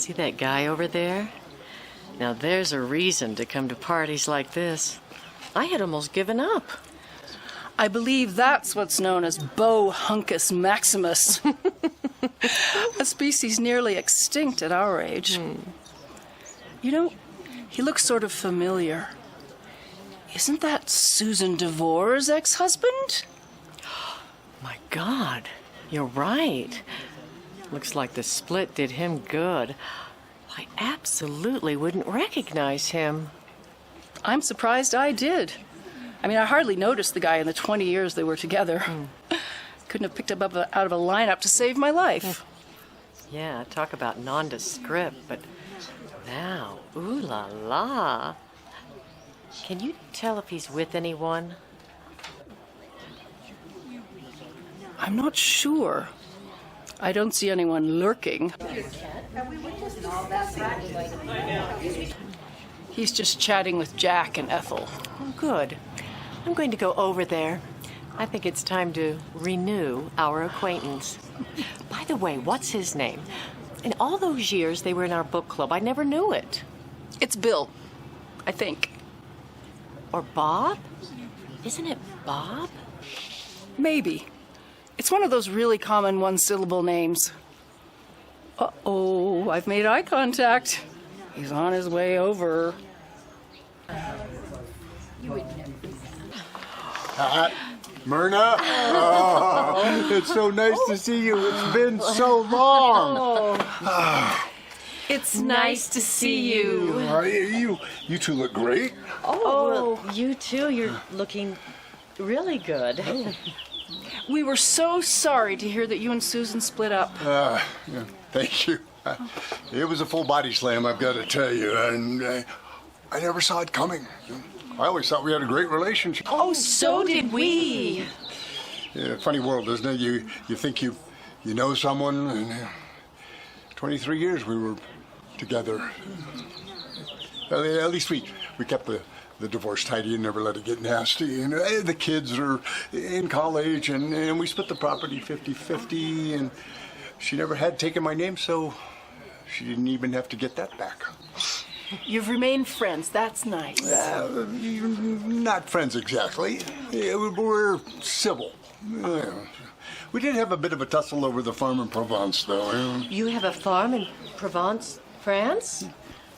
See that guy over there? Now there's a reason to come to parties like this. I had almost given up. I believe that's what's known as Bohuncus maximus. A species nearly extinct at our age. You know, he looks sort of familiar. Isn't that Susan DeVore's ex-husband? My God, you're right. Looks like the split did him good. I absolutely wouldn't recognize him. I'm surprised I did. I mean, I hardly noticed the guy in the 20 years they were together. Couldn't have picked him up out of a lineup to save my life. Yeah, talk about nondescript, but now, ooh la la. Can you tell if he's with anyone? I'm not sure. I don't see anyone lurking. He's just chatting with Jack and Ethel. Oh, good. I'm going to go over there. I think it's time to renew our acquaintance. By the way, what's his name? In all those years they were in our book club, I never knew it. It's Bill, I think. Or Bob? Isn't it Bob? Maybe. It's one of those really common one-syllable names. Uh-oh, I've made eye contact. He's on his way over. Myrna? Oh, it's so nice to see you. It's been so long. It's nice to see you. You two look great. Oh, well, you too. You're looking really good. We were so sorry to hear that you and Susan split up. Yeah, thank you. It was a full body slam, I've got to tell you, and I never saw it coming. I always thought we had a great relationship. Oh, so did we. Yeah, funny world, isn't it? You think you know someone, and 23 years we were together. At least we kept the divorce tidy and never let it get nasty. And the kids are in college, and we split the property 50-50, and she never had taken my name, so she didn't even have to get that back. You've remained friends. That's nice. Not friends exactly. Yeah, we're civil. Yeah. We did have a bit of a tussle over the farm in Provence, though. You have a farm in Provence, France?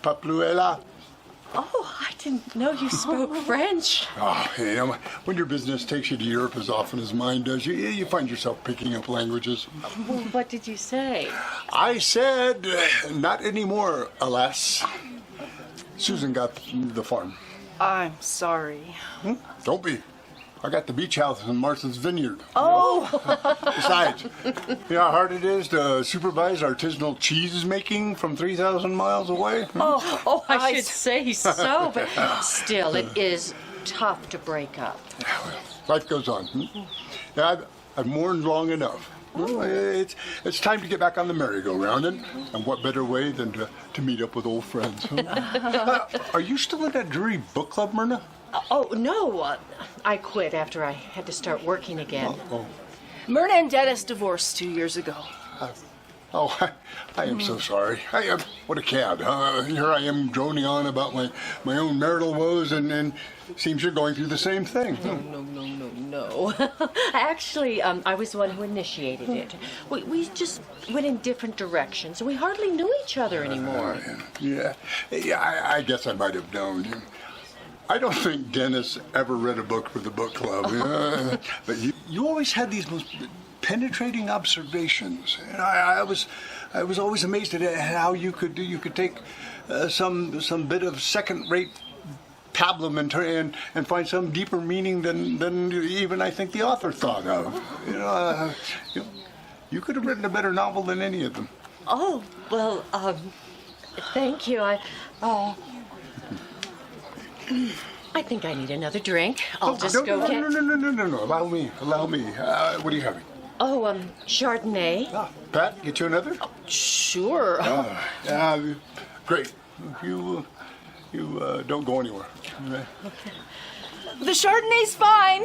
Papluela. Oh, I didn't know you spoke French. Oh, when your business takes you to Europe as often as mine does, you find yourself picking up languages. Well, what did you say? I said, not anymore, alas. Susan got the farm. I'm sorry. Don't be. I got the beach house in Martha's Vineyard. Oh! Besides, you know how hard it is to supervise artisanal cheese making from 3,000 miles away? Oh, I should say so, but still, it is tough to break up. Life goes on. Yeah, I've mourned long enough. It's time to get back on the merry-go-round, and what better way than to meet up with old friends? Are you still in that dreary book club, Myrna? Oh, no. I quit after I had to start working again. Myrna and Dennis divorced 2 years ago. I am so sorry. What a cad. Here I am droning on about my own marital woes, and seems you're going through the same thing. No. Actually, I was the one who initiated it. We just went in different directions, and we hardly knew each other anymore. Yeah, I guess I might have known. I don't think Dennis ever read a book for the book club. But you always had these most penetrating observations. And I was always amazed at how you could take some bit of second-rate pablum and find some deeper meaning than even I think the author thought of. You could have written a better novel than any of them. Oh, well, thank you. I think I need another drink. I'll just go get... No. Allow me. What are you having? Oh, Chardonnay. Pat, get you another? Sure. Great. You don't go anywhere. Okay. The Chardonnay's fine.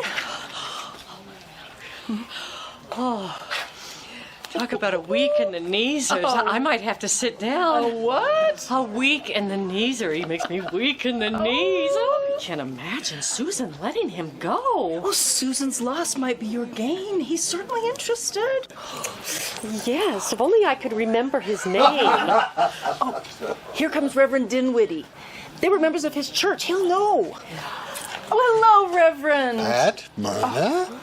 Talk about a week in the kneesers. I might have to sit down. A what? A week in the kneeser. He makes me weak in the knees. Oh, I can't imagine Susan letting him go. Oh, Susan's loss might be your gain. He's certainly interested. Yes, if only I could remember his name. Oh, here comes Reverend Dinwiddie. They were members of his church. He'll know. Oh, hello, Reverend. That, Myrna?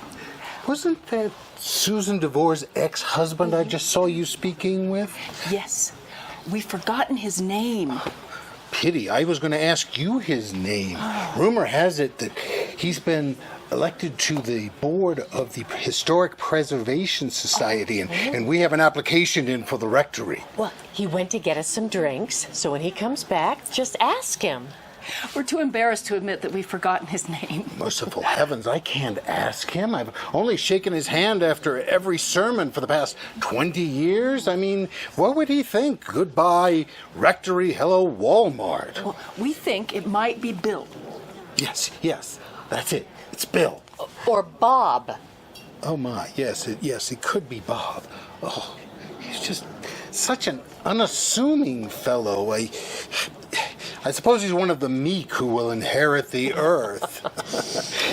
Wasn't that Susan DeVore's ex-husband I just saw you speaking with? Yes. We've forgotten his name. Pity, I was going to ask you his name. Rumor has it that he's been elected to the board of the Historic Preservation Society, and we have an application in for the rectory. Well, he went to get us some drinks, so when he comes back, just ask him. We're too embarrassed to admit that we've forgotten his name. Merciful heavens, I can't ask him. I've only shaken his hand after every sermon for the past 20 years. I mean, what would he think? Goodbye, rectory, hello, Walmart. Well, we think it might be Bill. Yes, that's it. It's Bill. Or Bob. Oh my, yes, it could be Bob. Oh, he's just such an unassuming fellow. I suppose he's one of the meek who will inherit the earth.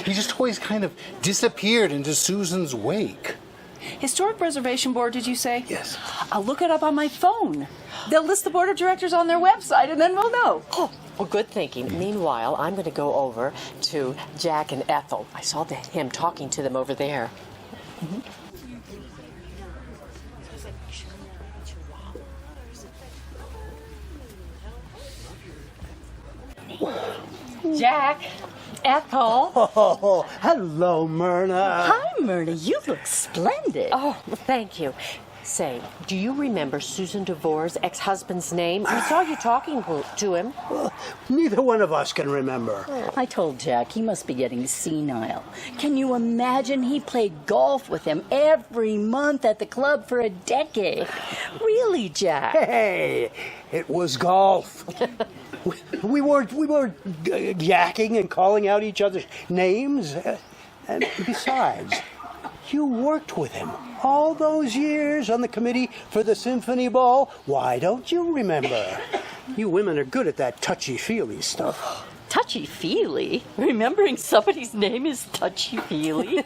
He just always kind of disappeared into Susan's wake. Historic Preservation Board, did you say? Yes. I'll look it up on my phone. They'll list the board of directors on their website, and then we'll know. Oh, well, good thinking. Meanwhile, I'm going to go over to Jack and Ethel. I saw him talking to them over there. Jack, Ethel. Oh, hello, Myrna. Hi, Myrna. You look splendid. Oh, thank you. Say, do you remember Susan DeVore's ex-husband's name? We saw you talking to him. Neither one of us can remember. I told Jack he must be getting senile. Can you imagine he played golf with him every month at the club for a decade? Really, Jack? Hey, it was golf. We were yakking and calling out each other's names. And besides, you worked with him all those years on the committee for the Symphony Ball. Why don't you remember? You women are good at that touchy-feely stuff. Touchy-feely? Remembering somebody's name is touchy-feely?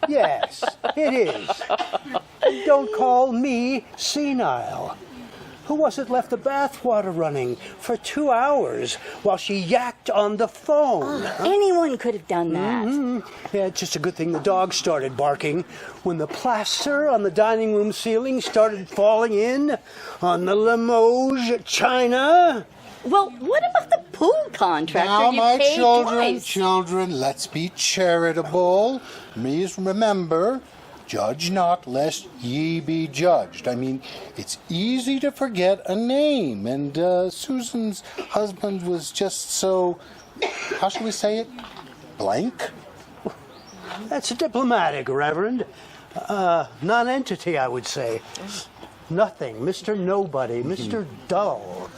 Yes, it is. Don't call me senile. Who was it left the bathwater running for 2 hours while she yacked on the phone? Anyone could have done that. Yeah, it's just a good thing the dog started barking when the plaster on the dining room ceiling started falling in on the Limoges china. Well, what about the pool contractor Now, you my paid children, twice? let's be charitable. Please remember, judge not, lest ye be judged. I mean, it's easy to forget a name, and Susan's husband was just so, how shall we say it, blank? That's diplomatic, Reverend. Non-entity, I would say. Nothing. Mr. Nobody. Mr. Dull.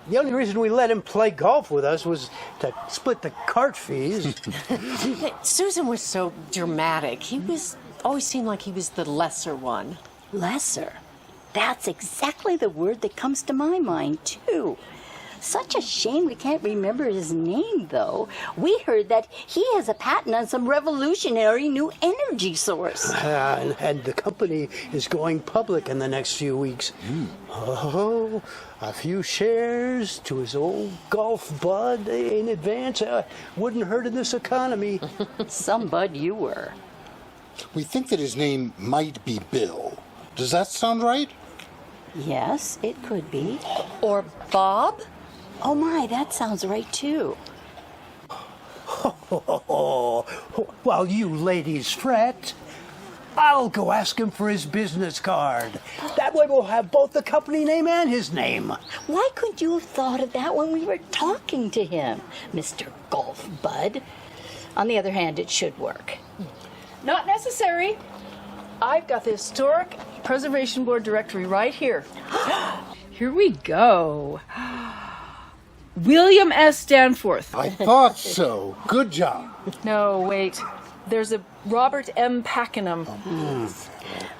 The only reason we let him play golf with us was to split the cart fees. Susan was so dramatic. Always seemed like he was the lesser one. Lesser. That's exactly the word that comes to my mind, too. Such a shame we can't remember his name, though. We heard that he has a patent on some revolutionary new energy source. And the company is going public in the next few weeks. Oh, a few shares to his old golf bud in advance wouldn't hurt in this economy. Some bud you were. We think that his name might be Bill. Does that sound right? Yes, it could be. Or Bob? Oh my, that sounds right too. While you ladies fret, I'll go ask him for his business card. That way we'll have both the company name and his name. Why couldn't you have thought of that when we were talking to him, Mr. Golf Bud? On the other hand, it should work. Not necessary. I've got the Historic Preservation Board directory right here. Here we go. William S. Danforth. I thought so. Good job. No, wait. There's a Robert M. Pakenham.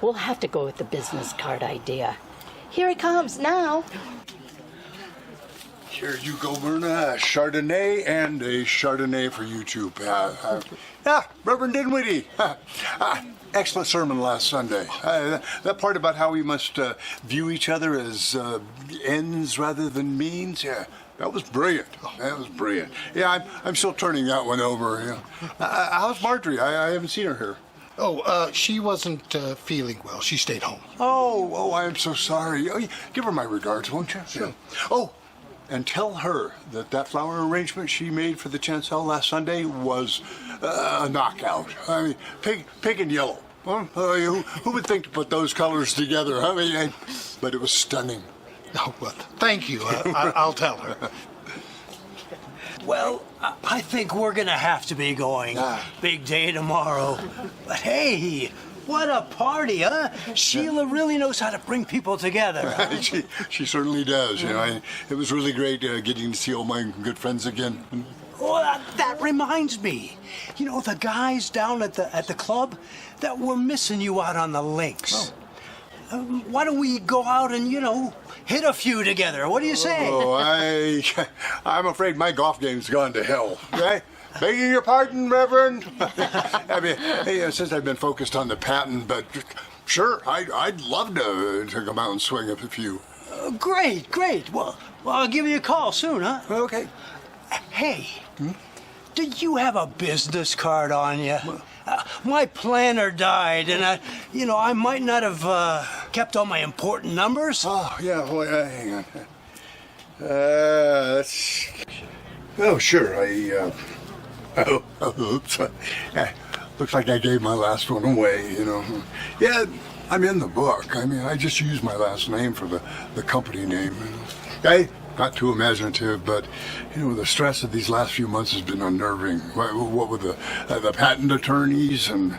We'll have to go with the business card idea. Here he comes now. Here you go, Myrna. A Chardonnay and a Chardonnay for you too. Yeah, Reverend Dinwiddie. Excellent sermon last Sunday. That part about how we must view each other as ends rather than means. Yeah, that was brilliant. That was brilliant. Yeah, I'm still turning that one over. Yeah. How's Marjorie? I haven't seen her here. Oh, she wasn't feeling well. She stayed home. Oh, I am so sorry. Oh, give her my regards, won't you? Sure. Yeah. Oh, and tell her that flower arrangement she made for the chancel last Sunday was a knockout. I mean, pink and yellow. Huh? Who would think to put those colors together? I mean, but it was stunning. Oh, well, thank you. I'll tell her. Well, I think we're gonna have to be going. Big day tomorrow. But hey, what a party, huh? Sheila really knows how to bring people together. She certainly does. You know, it was really great getting to see all my good friends again. Oh, that reminds me. You know, the guys down at the club that were missing you out on the links. Why don't we go out and, hit a few together? What do you say? Oh, I'm afraid my golf game's gone to hell. Right? Begging your pardon, Reverend. I mean, since I've been focused on the patent, but sure, I'd love to come out and swing up a few. Great. Well, I'll give you a call soon, huh? Okay. Hey, do you have a business card on you? My planner died, and I might not have kept all my important numbers. Oh, yeah. Well, hang on. Oh, sure. Oops. Looks like I gave my last one away, Yeah, I'm in the book. I mean, I just used my last name for the company name. Okay? Not too imaginative, but, the stress of these last few months has been unnerving. What with the patent attorneys and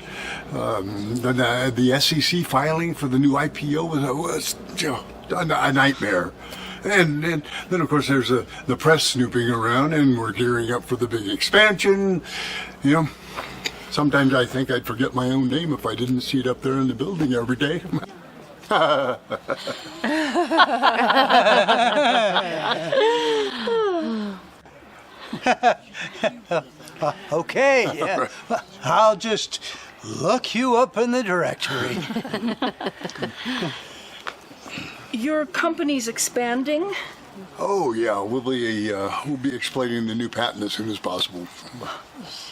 the SEC filing for the new IPO was a nightmare. And then, of course, there's the press snooping around, and we're gearing up for the big expansion. Sometimes I think I'd forget my own name if I didn't see it up there in the building every day. Okay, yeah. I'll just look you up in the directory. Your company's expanding? Oh yeah, we'll be explaining the new patent as soon as possible.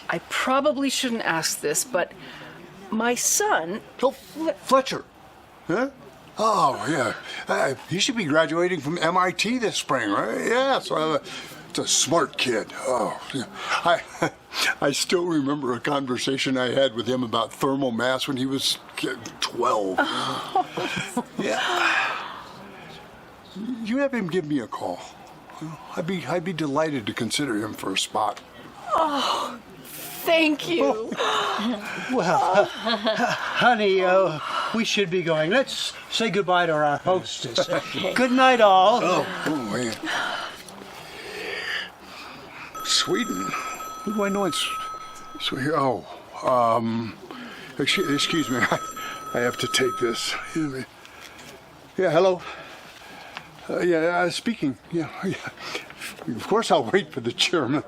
I probably shouldn't ask this, but my son... Oh, Fletcher, huh? Oh yeah, he should be graduating from MIT this spring, right? Yeah, so it's a smart kid. Oh, yeah. I still remember a conversation I had with him about thermal mass when he was 12. Yeah. You have him give me a call. I'd be delighted to consider him for a spot. Oh, thank you. Well, honey, we should be going. Let's say goodbye to our hostess. Good night, all. Oh, man. Sweden? Who do I know it's... excuse me. I have to take this. Yeah, hello. Speaking. Yeah. Of course, I'll wait for the German.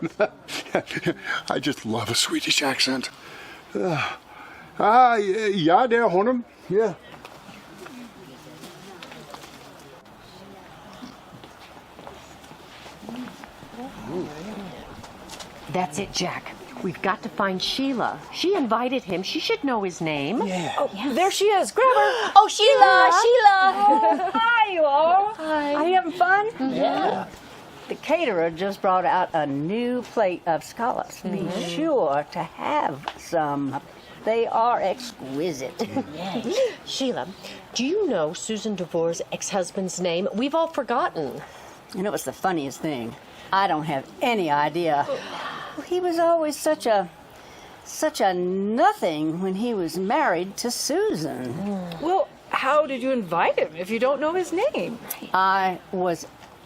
I just love a Swedish accent. Ja, det är honom. Yeah. That's it, Jack. We've got to find Sheila. She invited him. She should know his name. Yeah. Oh, there she is. Grab her. Oh, Sheila! Hi, you all. Hi. Are you having fun? Yeah. The caterer just brought out a new plate of scallops. Be sure to have some. They are exquisite. Sheila, do you know Susan DeVore's ex-husband's name? We've all forgotten. You know what's the funniest thing? I don't have any idea. He was always such a nothing when he was married to Susan. Well, how did you invite him if you don't know his name? I was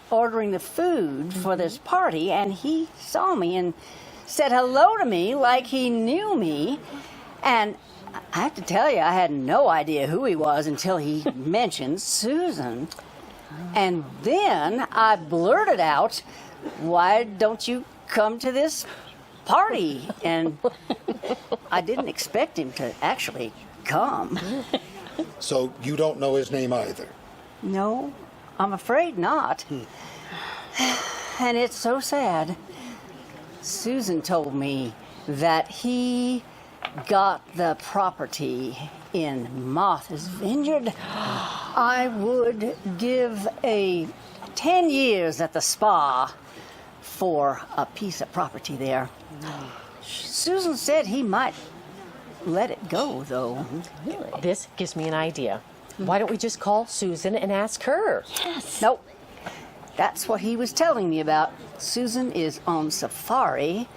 ordering the food for this party, and he saw me and said hello to me like he knew me. And I have to tell you, I had no idea who he was until he mentioned Susan. And then I blurted out, "Why don't you come to this party?" And I didn't expect him to actually come. So you don't know his name either? No, I'm afraid not. And it's so sad. Susan told me that he got the property in Martha's Vineyard. I would give 10 years at the spa for a piece of property there. Susan said he might let it go, though. This gives me an idea. Why don't we just call Susan and ask her? Yes. Nope. That's what he was telling me about. Susan is on safari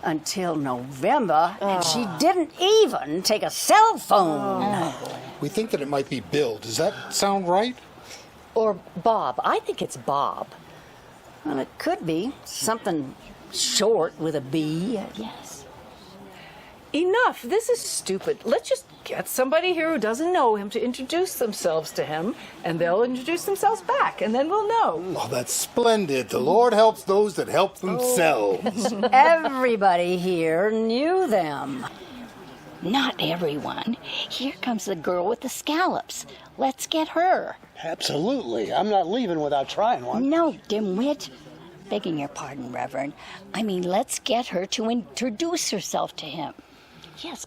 until November, and she didn't even take a cell phone. We think that it might be Bill. Does that sound right? Or Bob. I think it's Bob. Well, it could be something short with a B. Yes. Enough. This is stupid. Let's just get somebody here who doesn't know him to introduce themselves to him, and they'll introduce themselves back, and then we'll know. Oh, that's splendid. The Lord helps those that help themselves. Everybody here knew them. Not everyone. Here comes the girl with the scallops. Let's get her. Absolutely. I'm not leaving without trying one. No, dimwit. Begging your pardon, Reverend. I mean, let's get her to introduce herself to him. Yes.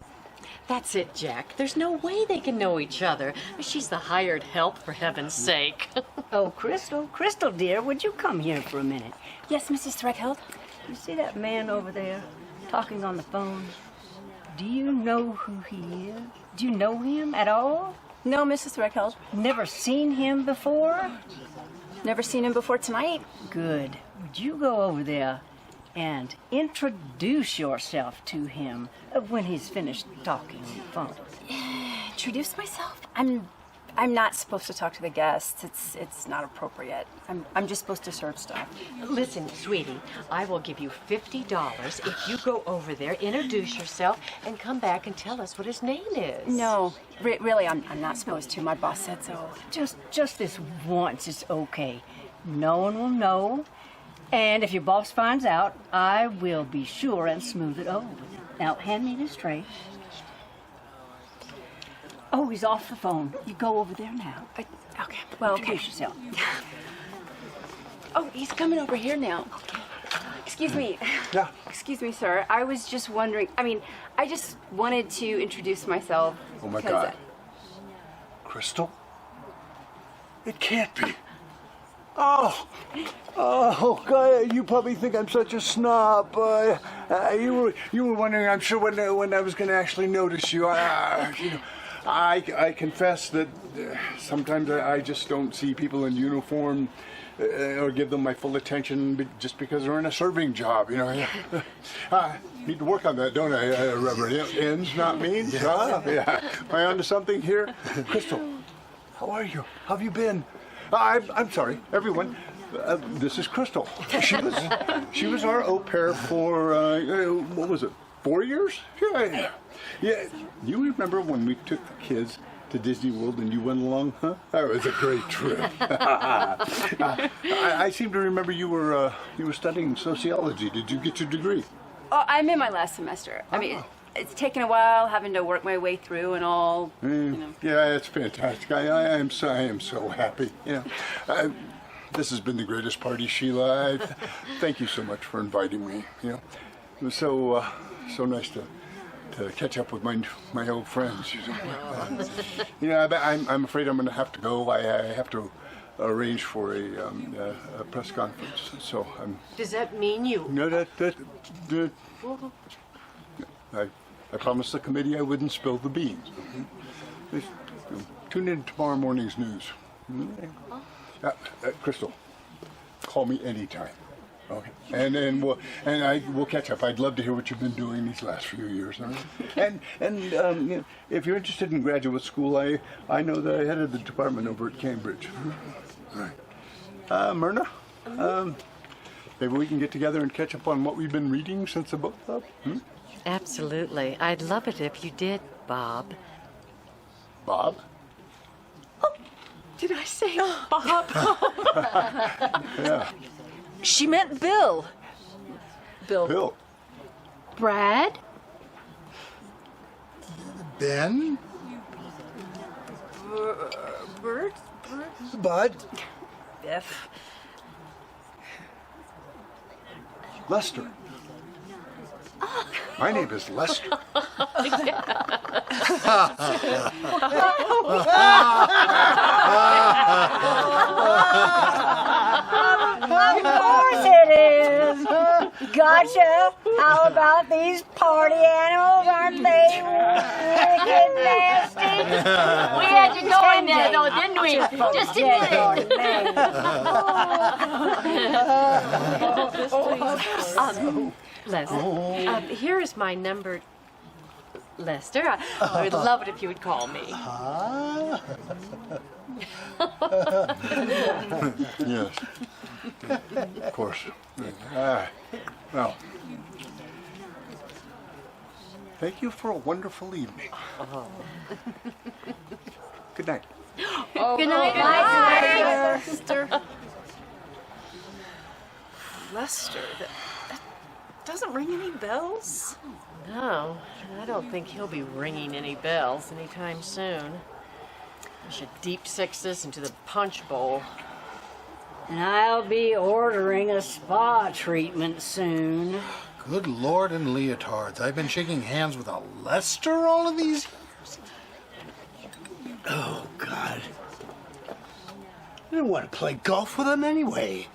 That's it, Jack. There's no way they can know each other. She's the hired help, for heaven's sake. Oh, Crystal, dear, would you come here for a minute? Yes, Mrs. Threadhill? You see that man over there talking on the phone? Do you know who he is? Do you know him at all? No, Mrs. Threadhill. Never seen him before? Never seen him before tonight. Good. Would you go over there and introduce yourself to him when he's finished talking on the phone? Introduce myself? I'm not supposed to talk to the guests. It's not appropriate. I'm just supposed to serve stuff. Listen, sweetie, I will give you $50 if you go over there, introduce yourself, and come back and tell us what his name is. No, really, I'm not supposed to. My boss said so. Just this once is okay. No one will know. And if your boss finds out, I will be sure and smooth it over. Now, hand me this tray. Oh, he's off the phone. You go over there now. Okay. Well, okay. Introduce yourself. Oh, he's coming over here now. Excuse me. Yeah. Excuse me, sir. I was just wondering. I just wanted to introduce myself. Oh, my 'cause God. Crystal? It can't be. Oh, God, you probably think I'm such a snob. You were wondering, I'm sure, when I was going to actually notice you. I confess that sometimes I just don't see people in uniform or give them my full attention just because they're in a serving job. I need to work on that, don't I, Reverend? Ends, not means. Yeah. Am I onto something here? Crystal, how are you? How have you been? I'm sorry, everyone. This is Crystal. She was our au pair for what was it? 4 years? Yeah. You remember when we took the kids to Disney World and you went along? Huh? That was a great trip. I seem to remember you were studying sociology. Did you get your degree? Oh, I'm in my last semester. It's taken a while, having to work my way through and all. Yeah, it's fantastic. I am so happy. This has been the greatest party, Sheila. Thank you so much for inviting me. It was so nice to catch up with my old friends. I'm afraid I'm going to have to go. I have to arrange for a press conference. So I'm. Does that mean you? No, that. I promised the committee I wouldn't spill the beans. Tune in to tomorrow morning's news. Crystal, call me anytime. Okay, and we'll catch up. I'd love to hear what you've been doing these last few years. And if you're interested in graduate school, I know the head of the department over at Cambridge. All right, Myrna, maybe we can get together and catch up on what we've been reading since the book club. Absolutely. I'd love it if you did, Bob. Bob? Did I say Bob? Yeah. She meant Bill. Bill. Brad? Ben? Bert? Bud? Biff. Lester. My name is Lester. Of course it is. Gotcha. How about these party animals? Aren't they wicked nasty? We had to go in there, though, didn't we? Just admit it. Lester, here is my number. Lester, I would love it if you would call me. Yes. Of course. Well, thank you for a wonderful evening. Good night. Good night, Lester. Lester, that doesn't ring any bells. No, I don't think he'll be ringing any bells anytime soon. I should deep six this into the punch bowl. And I'll be ordering a spa treatment soon. Good Lord and leotards. I've been shaking hands with a Lester all of these years. Oh, God. I didn't want to play golf with him anyway.